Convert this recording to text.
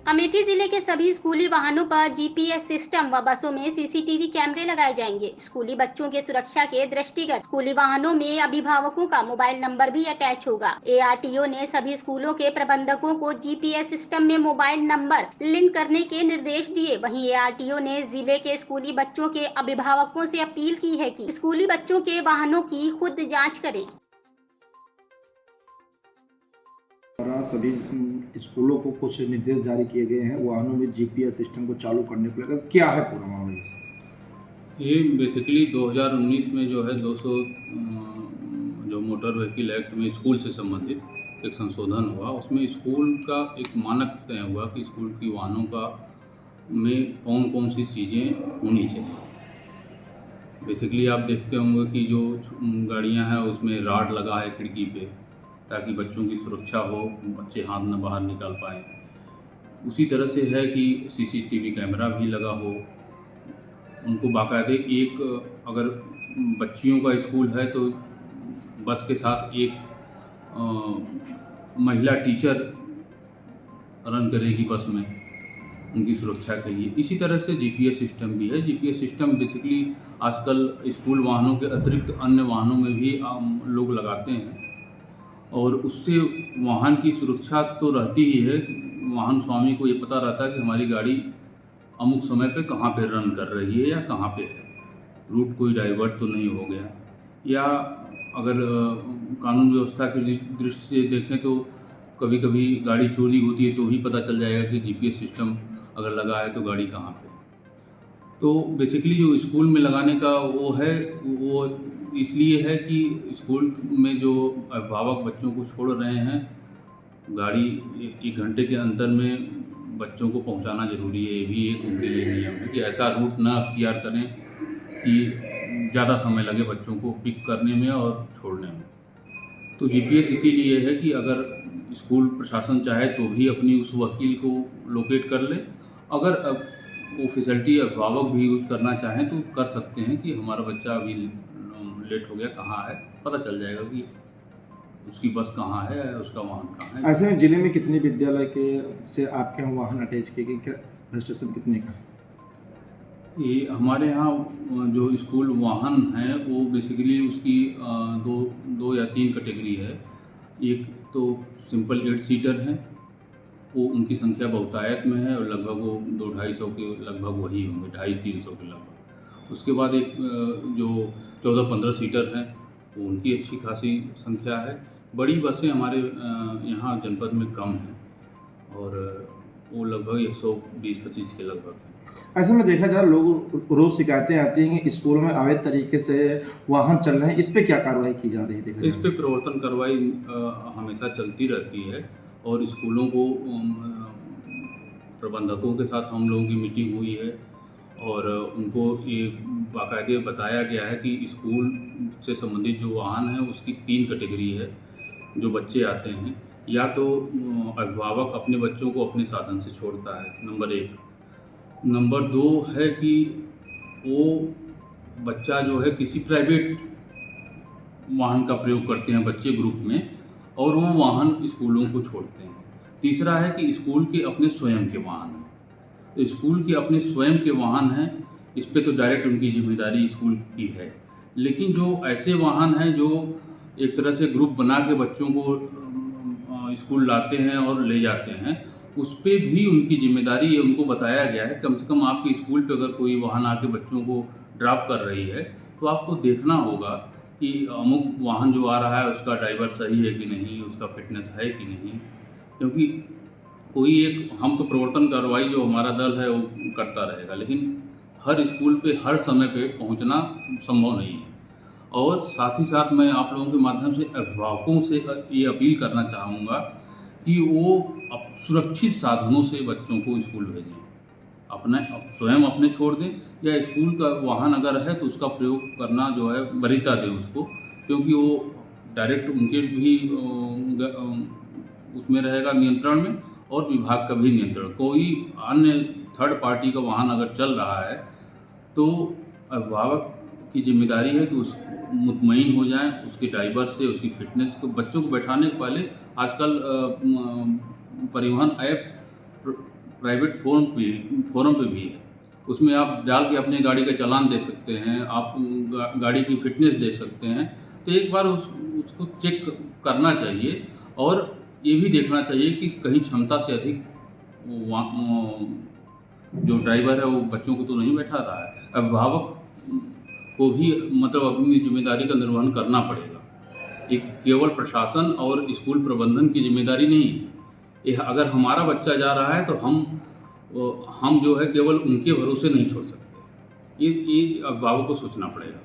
अमेठी जिले के सभी स्कूली वाहनों पर जीपीएस सिस्टम व बसों में सीसीटीवी कैमरे लगाए जाएंगे। स्कूली बच्चों के सुरक्षा के दृष्टिगत स्कूली वाहनों में अभिभावकों का मोबाइल नंबर भी अटैच होगा। एआरटीओ ने सभी स्कूलों के प्रबंधकों को जीपीएस सिस्टम में मोबाइल नंबर लिंक करने के निर्देश दिए। वहीं एआरटीओ ने जिले के स्कूली बच्चों के अभिभावकों से अपील की है कि स्कूली बच्चों के वाहनों की खुद जाँच करें। द्वारा सभी स्कूलों को कुछ निर्देश जारी किए गए हैं वाहनों में जीपीएस सिस्टम को चालू करने को लेकर। क्या है पूरा मामला इसका? ये बेसिकली 2019 में जो है 200 जो मोटर व्हीकल एक्ट में स्कूल से संबंधित एक संशोधन हुआ, उसमें स्कूल का एक मानक तय हुआ कि स्कूल की वाहनों का में कौन कौन सी चीज़ें होनी चाहिए। बेसिकली आप देखते होंगे कि जो गाड़ियां हैं उसमें राड लगा है खिड़की पे, ताकि बच्चों की सुरक्षा हो, बच्चे हाथ न बाहर निकाल पाएँ। उसी तरह से है कि सीसीटीवी कैमरा भी लगा हो, उनको बाकायदे एक अगर बच्चियों का स्कूल है तो बस के साथ एक महिला टीचर रन करेगी बस में उनकी सुरक्षा के लिए। इसी तरह से जीपीएस सिस्टम भी है। जीपीएस सिस्टम बेसिकली आजकल स्कूल वाहनों के अतिरिक्त अन्य वाहनों में भी लोग लगाते हैं, और उससे वाहन की सुरक्षा तो रहती ही है। वाहन स्वामी को ये पता रहता है कि हमारी गाड़ी अमुक समय पे कहाँ पे रन कर रही है या कहाँ पे है, रूट कोई डाइवर्ट तो नहीं हो गया। या अगर कानून व्यवस्था की दृष्टि से देखें तो कभी कभी गाड़ी चोरी होती है तो भी पता चल जाएगा कि जीपीएस सिस्टम अगर लगा है तो गाड़ी कहाँ पे। तो बेसिकली जो स्कूल में लगाने का वो है, वो इसलिए है कि स्कूल में जो अभिभावक बच्चों को छोड़ रहे हैं, गाड़ी एक घंटे के अंदर में बच्चों को पहुंचाना ज़रूरी है। ये भी एक उनके लिए नियम है कि ऐसा रूट ना अख्तियार करें कि ज़्यादा समय लगे बच्चों को पिक करने में और छोड़ने में। तो जीपीएस इसीलिए है कि अगर स्कूल प्रशासन चाहे तो भी अपनी उस वकील को लोकेट कर ले, अगर वो फैसिलिटी अभिभावक भी यूज करना चाहें तो कर सकते हैं कि हमारा बच्चा अभी लेट हो गया, कहाँ है, पता चल जाएगा कि उसकी बस कहाँ है, उसका वाहन कहाँ है। ऐसे में जिले में कितने विद्यालय के से आपके यहाँ वाहन अटैच किए गए, रजिस्ट्रेशन कितने का? ये हमारे यहाँ जो स्कूल वाहन हैं वो बेसिकली उसकी दो या तीन कैटेगरी है। एक तो सिंपल 8 सीटर हैं, वो उनकी संख्या बहुतायत में है और लगभग वो 200-250 के लगभग वही होंगे, 250-300 के लगभग। उसके बाद एक जो 14-15 सीटर हैं, वो उनकी अच्छी खासी संख्या है। बड़ी बसें हमारे यहाँ जनपद में कम हैं और वो लगभग 120-125 के लगभग हैं। ऐसे में देखा जाए लोग रोज शिकायतें आती हैं कि स्कूलों में अवैध तरीके से वाहन चल रहे हैं, इस पे क्या कार्रवाई की जा रही है? देखा इस जाए पे प्रवर्तन कार्रवाई हमेशा चलती रहती है और स्कूलों को प्रबंधकों के साथ हम लोगों की मीटिंग हुई है और उनको ये बाकायदे बताया गया है कि स्कूल से संबंधित जो वाहन है उसकी 3 कैटेगरी है। जो बच्चे आते हैं, या तो अभिभावक अपने बच्चों को अपने साधन से छोड़ता है, नंबर 1। नंबर 2 है कि वो बच्चा जो है किसी प्राइवेट वाहन का प्रयोग करते हैं बच्चे ग्रुप में, और वो वाहन स्कूलों को छोड़ते हैं। तीसरा है कि स्कूल के अपने स्वयं के वाहन हैं। तो स्कूल के अपने स्वयं के वाहन हैं, इस पे तो डायरेक्ट उनकी जिम्मेदारी स्कूल की है। लेकिन जो ऐसे वाहन हैं जो एक तरह से ग्रुप बना के बच्चों को स्कूल लाते हैं और ले जाते हैं, उस पे भी उनकी जिम्मेदारी है। उनको बताया गया है कम से कम आपके स्कूल पे अगर कोई वाहन आके बच्चों को ड्रॉप कर रही है तो आपको देखना होगा कि अमुक वाहन जो आ रहा है उसका ड्राइवर सही है कि नहीं, उसका फिटनेस है कि नहीं। क्योंकि कोई एक, हम तो प्रवर्तन कार्रवाई जो हमारा दल है वो करता रहेगा, लेकिन हर स्कूल पे हर समय पे पहुंचना संभव नहीं है। और साथ ही साथ मैं आप लोगों के माध्यम से अभिभावकों से ये अपील करना चाहूँगा कि वो सुरक्षित साधनों से बच्चों को स्कूल भेजें। अपने स्वयं अपने छोड़ दें, या स्कूल का वाहन अगर है तो उसका प्रयोग करना जो है वरीयता दें उसको, क्योंकि वो डायरेक्ट उनके भी उसमें रहेगा नियंत्रण में, और विभाग का भी नियंत्रण। कोई अन्य थर्ड पार्टी का वाहन अगर चल रहा है तो अभिभावक की जिम्मेदारी है कि उस मुतमईन हो जाएं उसके ड्राइवर से, उसकी फिटनेस को। बच्चों को बैठाने के पहले आजकल परिवहन ऐप प्राइवेट फोरम पे भी है। उसमें आप डाल के अपने गाड़ी का चालान दे सकते हैं, आप गाड़ी की फिटनेस दे सकते हैं। तो एक बार उसको चेक करना चाहिए और ये भी देखना चाहिए कि कहीं क्षमता से अधिक जो ड्राइवर है वो बच्चों को तो नहीं बैठा रहा है। अभिभावक को भी मतलब अपनी जिम्मेदारी का निर्वहन करना पड़ेगा। एक केवल प्रशासन और स्कूल प्रबंधन की जिम्मेदारी नहीं है। अगर हमारा बच्चा जा रहा है तो हम जो है केवल उनके भरोसे नहीं छोड़ सकते। ये अभिभावक को सोचना पड़ेगा।